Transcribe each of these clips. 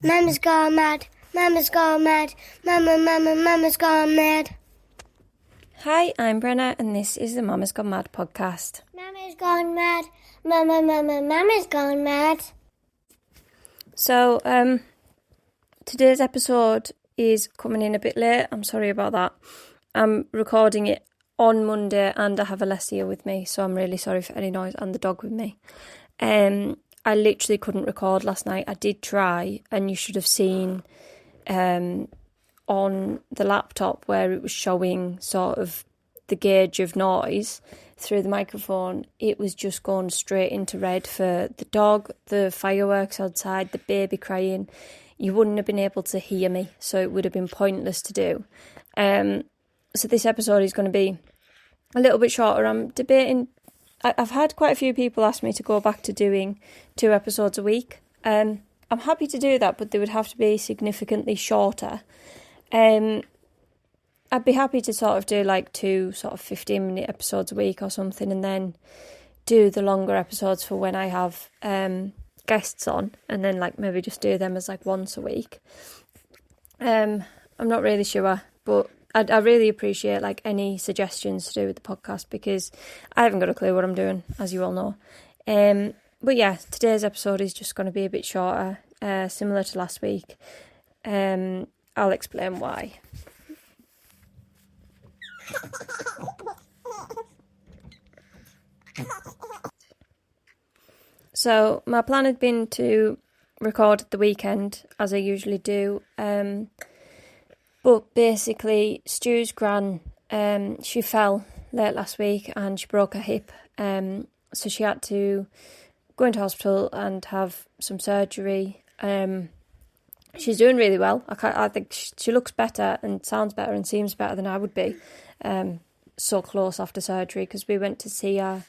Mama's gone mad. Mama's gone mad. Mama's gone mad. Hi, I'm Brenna, and this is the Mama's Gone Mad podcast. Mama's gone mad. Mama's gone mad. So, today's episode is coming in a bit late. I'm sorry about that. I'm recording it on Monday, and I have Alessia with me, so I'm really sorry for any noise, and the dog with me. I literally couldn't record last night. I did try, and you should have seen on the laptop where it was showing sort of the gauge of noise through the microphone. It was just going straight into red for the dog, the fireworks outside, the baby crying. You wouldn't have been able to hear me, so it would have been pointless to do. So this episode is going to be a little bit shorter. I'm debating. I've had quite a few people ask me to go back to doing 2 episodes a week. I'm happy to do that, but they would have to be significantly shorter. I'd be happy to sort of do like 2 sort of 15-minute episodes a week or something, and then do the longer episodes for when I have guests on, and then like maybe just do them as like once a week. I'm not really sure, but I really appreciate like any suggestions to do with the podcast, because I haven't got a clue what I'm doing, as you all know. But yeah, today's episode is just going to be a bit shorter, similar to last week. I'll explain why. So my plan had been to record at the weekend, as I usually do. But basically, Stu's gran, she fell late last week and she broke her hip. So she had to go into hospital and have some surgery. She's doing really well. I think she looks better and sounds better and seems better than I would be. So close after surgery, because we went to see her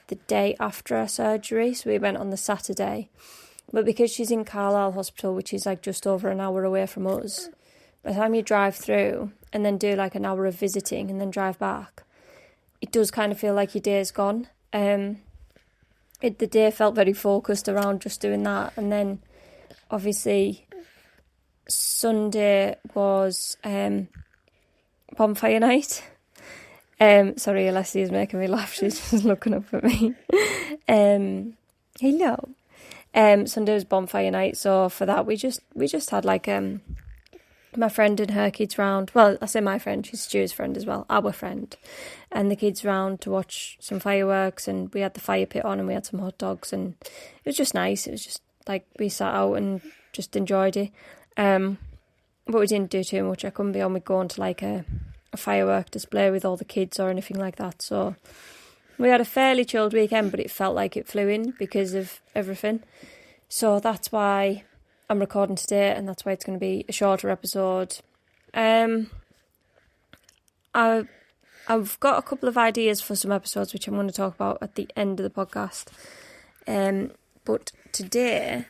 the day after her surgery. So we went on the Saturday. But because she's in Carlisle Hospital, which is like just over an hour away from us, by the time you drive through and then do like an hour of visiting and then drive back, it does kind of feel like your day's gone. The day felt very focused around just doing that. And then obviously Sunday was bonfire night. Sorry, Alessia is making me laugh. She's just looking up at me. Hello. Sunday was bonfire night, so for that we just had like my friend and her kids round. Well, I say my friend, she's Stu's friend as well, our friend, and the kids round to watch some fireworks, and we had the fire pit on and we had some hot dogs, and it was just nice. It was just like we sat out and just enjoyed it. But we didn't do too much. I couldn't be on with going to like a firework display with all the kids or anything like that. So we had a fairly chilled weekend, but it felt like it flew in because of everything. So that's why I'm recording today, and that's why it's going to be a shorter episode. I've got a couple of ideas for some episodes which I'm going to talk about at the end of the podcast. But today,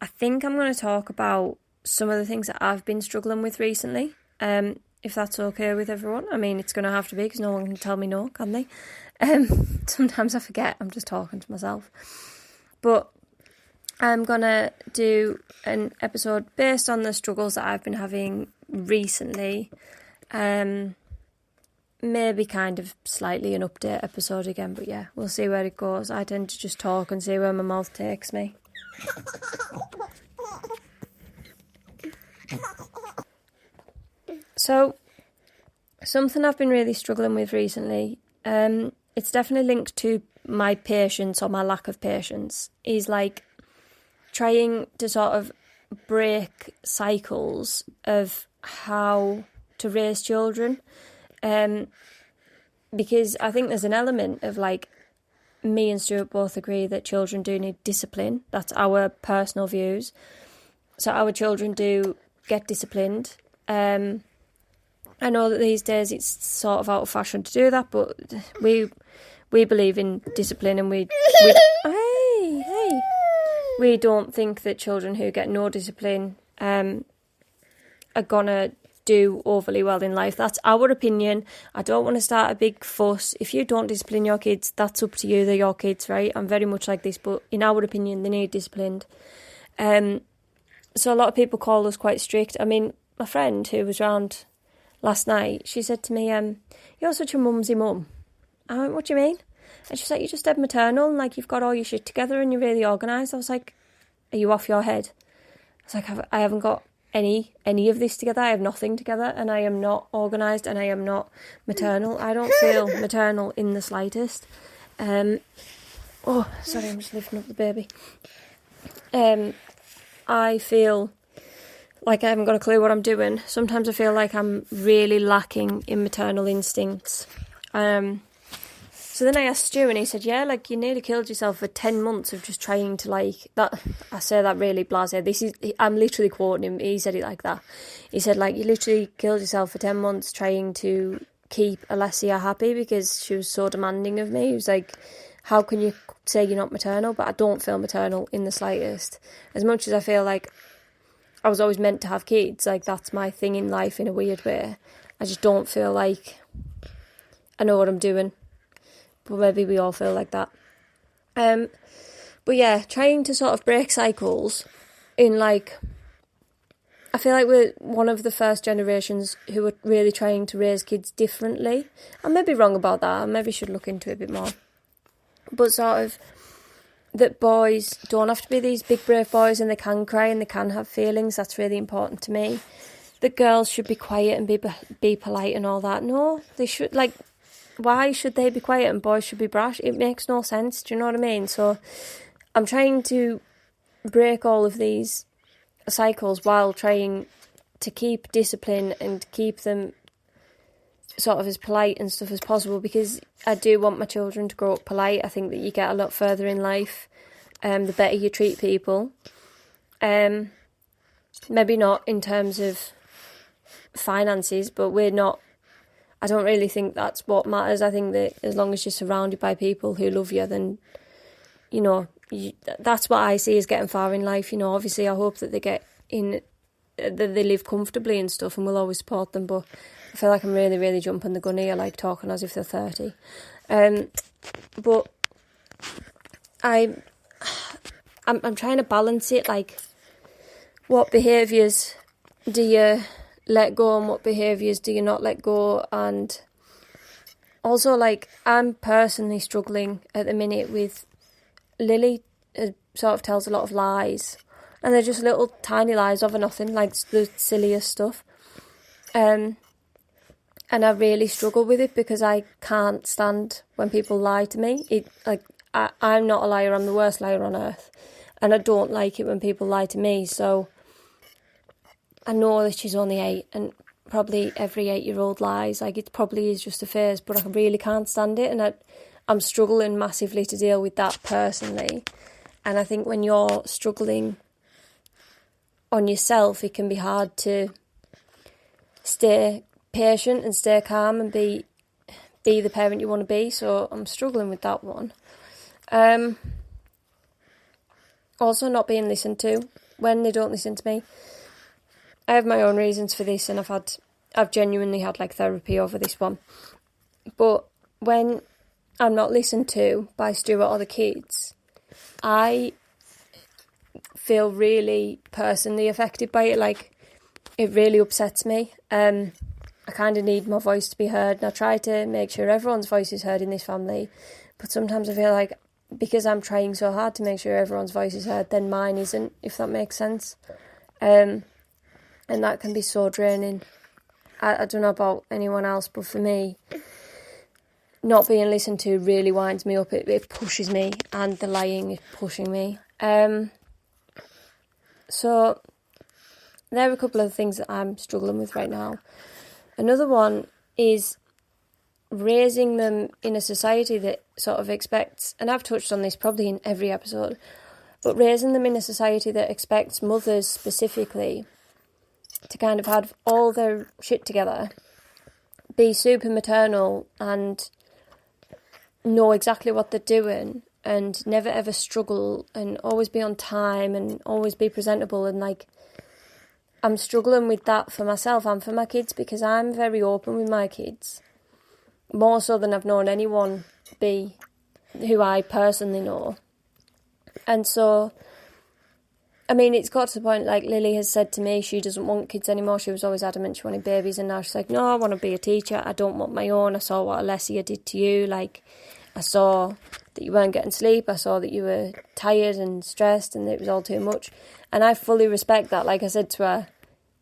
I think I'm going to talk about some of the things that I've been struggling with recently. If that's okay with everyone. I mean, it's going to have to be, because no one can tell me no, can they? Sometimes I forget. I'm just talking to myself. But I'm going to do an episode based on the struggles that I've been having recently. Maybe kind of slightly an update episode again, but yeah, we'll see where it goes. I tend to just talk and see where my mouth takes me. So, something I've been really struggling with recently, it's definitely linked to my patience or my lack of patience, is like trying to sort of break cycles of how to raise children. Because I think there's an element of like, me and Stuart both agree that children do need discipline. That's our personal views. So our children do get disciplined. I know that these days it's sort of out of fashion to do that, but we believe in discipline, and we don't think that children who get no discipline are gonna do overly well in life. That's our opinion. I don't want to start a big fuss. If you don't discipline your kids, that's up to you. They're your kids, right? I'm very much like this, but in our opinion, they need disciplined. So a lot of people call us quite strict. I mean, my friend who was round last night, she said to me, you're such a mumsy mum. I went, what do you mean? And she's like, you're just dead maternal and like you've got all your shit together and you're really organised. I was like, are you off your head? I was like, I haven't got any of this together. I have nothing together and I am not organised and I am not maternal. I don't feel maternal in the slightest. Oh, sorry, I'm just lifting up the baby. I feel like I haven't got a clue what I'm doing. Sometimes I feel like I'm really lacking in maternal instincts. So then I asked Stu and he said, yeah, like you nearly killed yourself for 10 months of just trying to like that. I say that really blasé. I'm literally quoting him. He said it like that. He said like you literally killed yourself for 10 months trying to keep Alessia happy because she was so demanding of me. He was like, how can you say you're not maternal? But I don't feel maternal in the slightest. As much as I feel like I was always meant to have kids, like that's my thing in life in a weird way. I just don't feel like I know what I'm doing. But maybe we all feel like that. But yeah, trying to sort of break cycles in like, I feel like we're one of the first generations who are really trying to raise kids differently. I may be wrong about that. I maybe should look into it a bit more. But sort of that boys don't have to be these big brave boys and they can cry and they can have feelings. That's really important to me. That girls should be quiet and be polite and all that. No, they should like. Why should they be quiet and boys should be brash? It makes no sense. Do you know what I mean? So I'm trying to break all of these cycles while trying to keep discipline and keep them sort of as polite and stuff as possible because I do want my children to grow up polite. I think that you get a lot further in life the better you treat people. Maybe not in terms of finances, but I don't really think that's what matters. I think that as long as you're surrounded by people who love you, then, you know, that's what I see as getting far in life. You know, obviously I hope that that they live comfortably and stuff and we'll always support them. But I feel like I'm really, really jumping the gun here, like talking as if they're 30. But I'm trying to balance it, like what behaviours do you let go and what behaviours do you not let go, and also like I'm personally struggling at the minute with Lily. Sort of tells a lot of lies and they're just little tiny lies over nothing, like the silliest stuff, and I really struggle with it because I can't stand when people lie to me. I'm not a liar, I'm the worst liar on earth and I don't like it when people lie to me. So I know that she's only 8 and probably every 8-year-old lies. Like it probably is just a phase, but I really can't stand it. And I'm struggling massively to deal with that personally. And I think when you're struggling on yourself, it can be hard to stay patient and stay calm and be the parent you want to be. So I'm struggling with that one. Also not being listened to when they don't listen to me. I have my own reasons for this and I've genuinely had like therapy over this one. But when I'm not listened to by Stuart or the kids, I feel really personally affected by it. Like it really upsets me. I kind of need my voice to be heard and I try to make sure everyone's voice is heard in this family. But sometimes I feel like because I'm trying so hard to make sure everyone's voice is heard, then mine isn't, if that makes sense. And that can be so draining. I don't know about anyone else, but for me, not being listened to really winds me up. It pushes me, and the lying is pushing me. So there are a couple of things that I'm struggling with right now. Another one is raising them in a society that sort of expects, and I've touched on this probably in every episode, but raising them in a society that expects mothers specifically to kind of have all their shit together, be super maternal and know exactly what they're doing and never ever struggle and always be on time and always be presentable. And like, I'm struggling with that for myself and for my kids because I'm very open with my kids, more so than I've known anyone be who I personally know. And so I mean, it's got to the point, like, Lily has said to me she doesn't want kids anymore. She was always adamant she wanted babies, and now she's like, no, I want to be a teacher. I don't want my own. I saw what Alessia did to you. Like, I saw that you weren't getting sleep. I saw that you were tired and stressed and it was all too much. And I fully respect that. Like I said to her,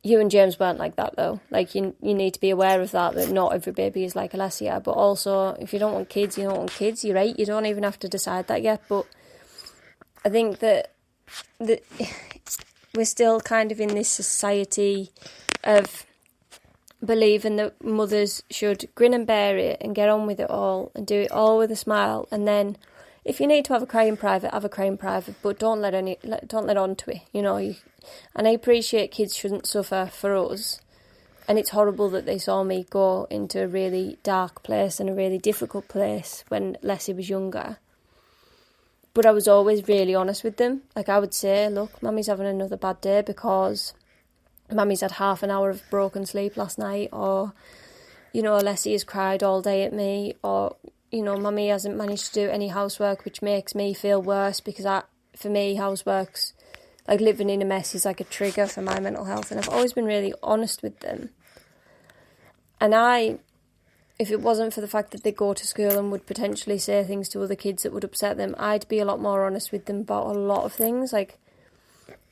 you and James weren't like that, though. Like, you need to be aware of that not every baby is like Alessia. But also, if you don't want kids, you don't want kids. You're right. You don't even have to decide that yet. But I think that we're still kind of in this society of believing that mothers should grin and bear it and get on with it all and do it all with a smile. And then if you need to have a cry in private, have a cry in private, but don't let on to it, you know. And I appreciate kids shouldn't suffer for us. And it's horrible that they saw me go into a really dark place and a really difficult place when Leslie was younger. But I was always really honest with them. Like, I would say, look, Mummy's having another bad day because Mummy's had half an hour of broken sleep last night, or, you know, Leslie has cried all day at me, or, you know, Mummy hasn't managed to do any housework, which makes me feel worse because for me, housework's, like, living in a mess is like a trigger for my mental health. And I've always been really honest with them. And if it wasn't for the fact that they go to school and would potentially say things to other kids that would upset them, I'd be a lot more honest with them about a lot of things. Like,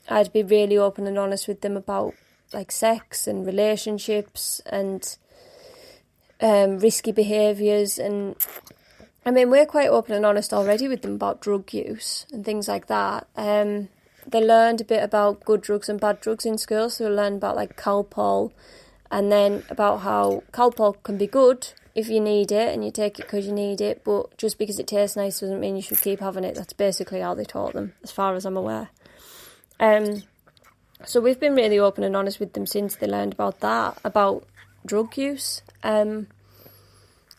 I'd be really open and honest with them about, like, sex and relationships and risky behaviours. And, I mean, we're quite open and honest already with them about drug use and things like that. They learned a bit about good drugs and bad drugs in school, so they learned about, like, Calpol, and then about how Calpol can be good if you need it and you take it because you need it, but just because it tastes nice doesn't mean you should keep having it. That's basically how they taught them, as far as I'm aware. So we've been really open and honest with them since they learned about that, about drug use. And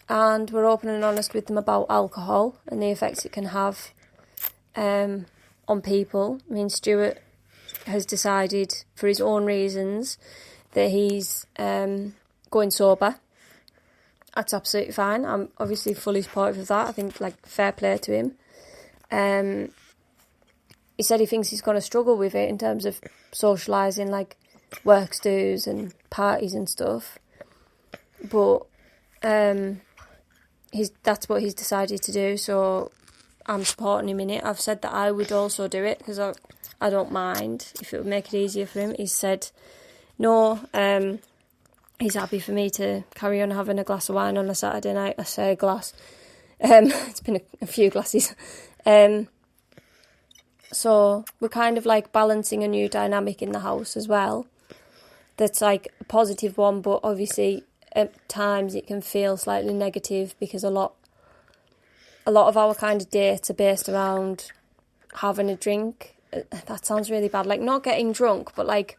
we're open and honest with them about alcohol and the effects it can have on people. I mean, Stuart has decided, for his own reasons, that he's going sober. That's absolutely fine. I'm obviously fully supportive of that. I think, like, fair play to him. He said he thinks he's going to struggle with it in terms of socialising, like work dues and parties and stuff. But that's what he's decided to do, so I'm supporting him in it. I've said that I would also do it because I don't mind if it would make it easier for him. He said no, he's happy for me to carry on having a glass of wine on a Saturday night. I say a glass. It's been a few glasses. So we're kind of like balancing a new dynamic in the house as well. That's like a positive one, but obviously at times it can feel slightly negative because a lot of our kind of dates are based around having a drink. That sounds really bad. Like, not getting drunk, but like,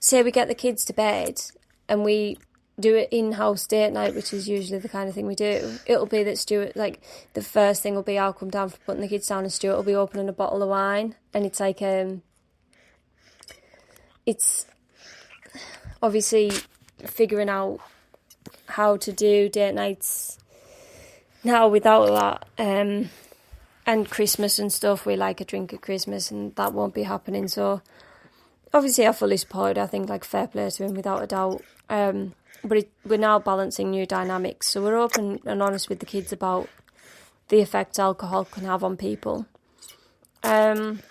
say we get the kids to bed and we do it in-house date night, which is usually the kind of thing we do. It'll be that Stuart, like, the first thing will be I'll come down for putting the kids down and Stuart will be opening a bottle of wine. And it's like, it's obviously figuring out how to do date nights now without that. And Christmas and stuff, we like a drink at Christmas and that won't be happening. So obviously I fully support it. I think, like, fair play to him without a doubt. But we're now balancing new dynamics. So we're open and honest with the kids about the effects alcohol can have on people. And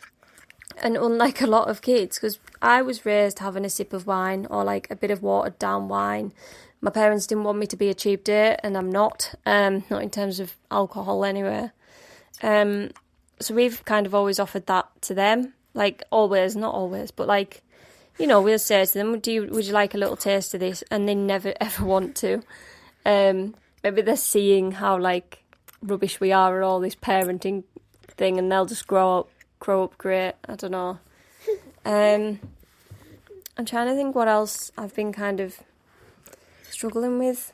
unlike a lot of kids, because I was raised having a sip of wine or like a bit of watered down wine. My parents didn't want me to be a cheap date, and I'm not in terms of alcohol anyway. So we've kind of always offered that to them. Like, always, not always, but like, you know, we'll say to them, would you like a little taste of this? And they never ever want to. Maybe they're seeing how, like, rubbish we are at all this parenting thing, and they'll just grow up great. I don't know. I'm trying to think what else I've been kind of struggling with.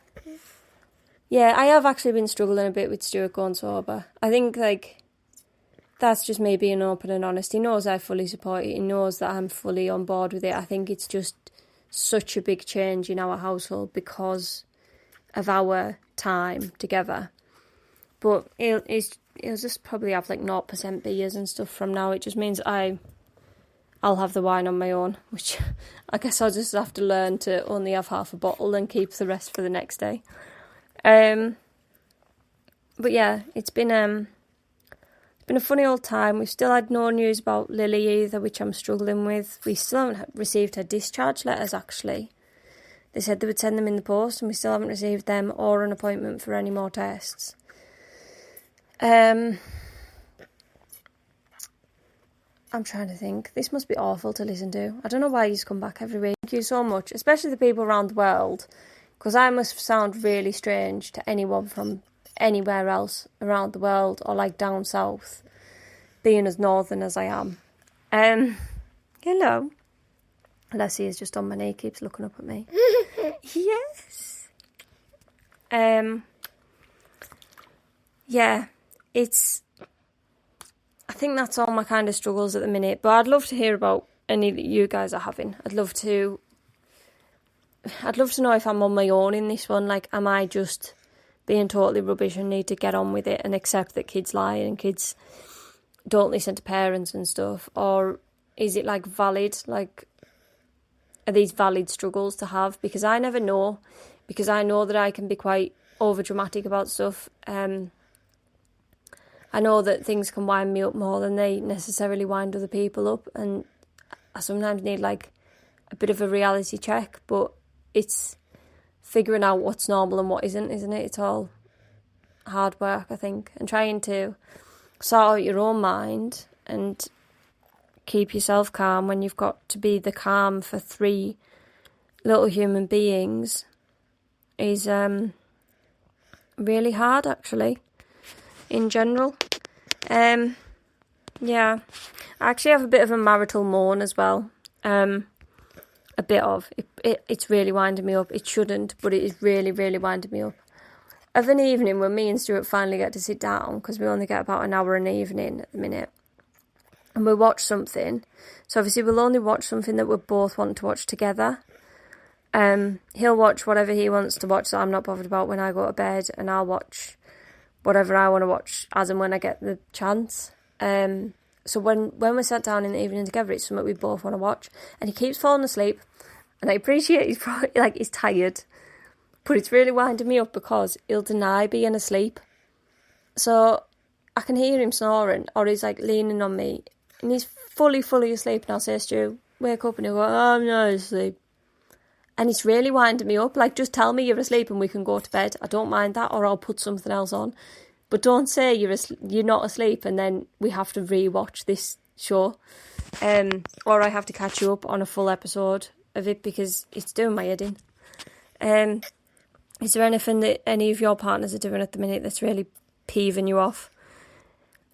Yeah, I have actually been struggling a bit with Stuart going sober. I think, like, that's just me being open and honest. He knows I fully support it. He knows that I'm fully on board with it. I think it's just such a big change in our household because of our time together. But he'll just probably have like 0% beers and stuff from now. It just means I I'll have the wine on my own, which I guess I'll just have to learn to only have half a bottle and keep the rest for the next day. But yeah, it's been a funny old time. We've still had no news about Lily either, which I'm struggling with. We still haven't received her discharge letters, actually. They said they would send them in the post, and we still haven't received them or an appointment for any more tests. I'm trying to think. This must be awful to listen to. I don't know why he's come back every week. Thank you so much, especially the people around the world, because I must sound really strange to anyone from anywhere else around the world or like down south, being as northern as I am. Hello. Leslie is just on my knee, keeps looking up at me. Yes. Yeah, I think that's all my kind of struggles at the minute, but I'd love to hear about any that you guys are having. I'd love to know if I'm on my own in this one. Like, am I just being totally rubbish and need to get on with it and accept that kids lie and kids don't listen to parents and stuff? Or is it like valid? Like, are these valid struggles to have? Because I never know, because I know that I can be quite over dramatic about stuff. I know that things can wind me up more than they necessarily wind other people up, and I sometimes need like a bit of a reality check, but it's figuring out what's normal and what isn't it? It's all hard work, I think, and trying to sort out your own mind and keep yourself calm when you've got to be the calm for 3 little human beings is really hard, actually, in general. Yeah, I actually have a bit of a marital moan as well. A bit of it's really winding me up. It shouldn't, but it is really, really winding me up. Of an evening when me and Stuart finally get to sit down, because we only get about an hour an evening at the minute, and we watch something. So obviously we'll only watch something that we both want to watch together. He'll watch whatever he wants to watch that I'm not bothered about when I go to bed, and I'll watch whatever I want to watch as and when I get the chance. So when we're sat down in the evening together, it's something we both want to watch, and he keeps falling asleep, and I appreciate he's probably he's tired, but it's really winding me up because he'll deny being asleep. So I can hear him snoring, or he's like leaning on me, and he's fully asleep, and I'll say, Stu, wake up, and he'll go, oh, I'm not asleep. And it's really winding me up. Like, just tell me you're asleep and we can go to bed. I don't mind that, or I'll put something else on. But don't say you're not asleep and then we have to re-watch this show. Or I have to catch you up on a full episode of it because it's doing my head in. Is there anything that any of your partners are doing at the minute that's really peeving you off?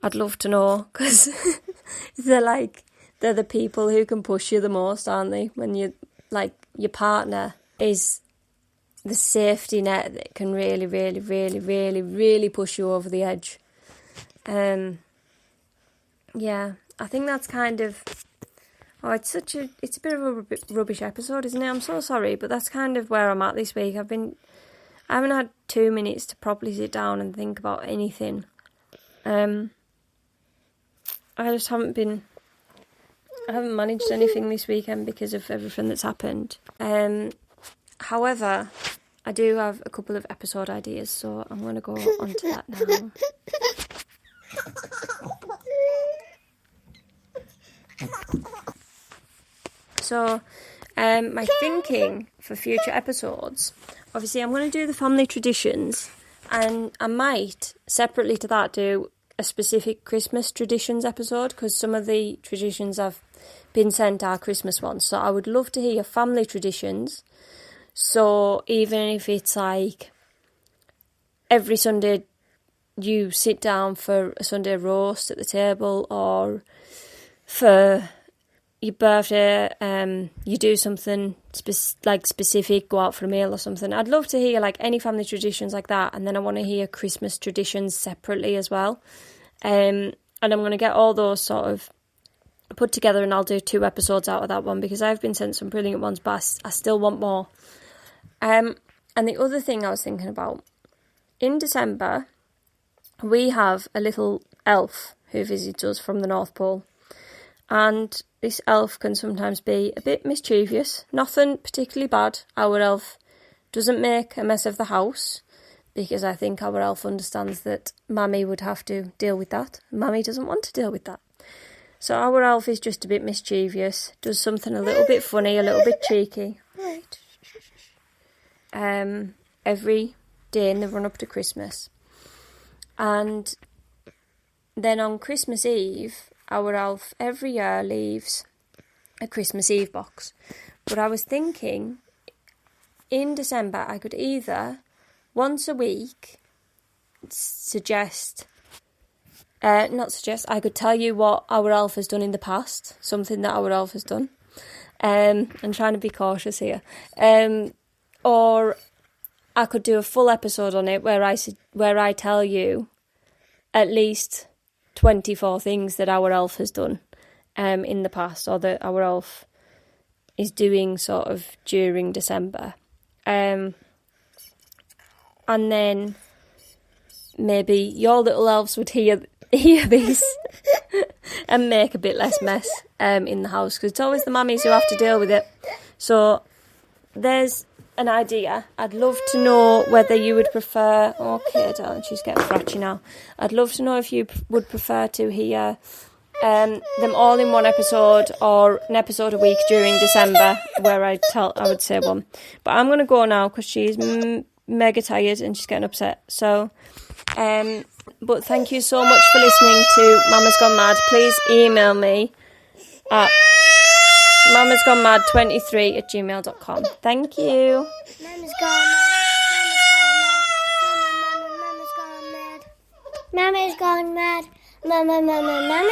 I'd love to know, because they're the people who can push you the most, aren't they? When you your partner is the safety net that can really, really, really, really, really push you over the edge. Yeah, I think that's kind of... Oh, it's a bit of a rubbish episode, isn't it? I'm so sorry, but that's kind of where I'm at this week. I haven't had 2 minutes to properly sit down and think about anything. I just haven't managed anything this weekend because of everything that's happened. However, I do have a couple of episode ideas, so I'm going to go on to that now. So, my thinking for future episodes, obviously I'm going to do the family traditions, and I might, separately to that, do a specific Christmas traditions episode, because some of the traditions I've been sent are Christmas ones. So I would love to hear family traditions. So even if it's like every Sunday you sit down for a Sunday roast at the table, or for your birthday you do something specific, go out for a meal or something. I'd love to hear like any family traditions like that, and then I want to hear Christmas traditions separately as well. And I'm going to get all those sort of put together, and I'll do 2 episodes out of that one, because I've been sent some brilliant ones, but I still want more. And the other thing I was thinking about, in December, we have a little elf who visits us from the North Pole. And this elf can sometimes be a bit mischievous. Nothing particularly bad. Our elf doesn't make a mess of the house, because I think our elf understands that Mammy would have to deal with that. Mammy doesn't want to deal with that. So our elf is just a bit mischievous, does something a little bit funny, a little bit cheeky. Right. Every day in the run up to Christmas. And then on Christmas Eve, our elf every year leaves a Christmas Eve box. But I was thinking, in December, I could either once a week I could tell you what our elf has done in the past, something that our elf has done. I'm trying to be cautious here. Or I could do a full episode on it where I tell you at least 24 things that our elf has done in the past, or that our elf is doing sort of during December. And then maybe your little elves would hear this and make a bit less mess in the house, because it's always the mummies who have to deal with it. So there's an idea. I'd love to know whether you would prefer... Okay, darling, she's getting fratchy now. I'd love to know if you would prefer to hear them all in one episode, or an episode a week during December, where I would say one. But I'm going to go now because she's mega tired and she's getting upset. So, but thank you so much for listening to Mama's Gone Mad. Please email me at mamasgonemad23@gmail.com. Thank you. Mama's gone mad. Mama's gone mad. Mama's gone mad. Mama's gone mad. Mama's gone mad.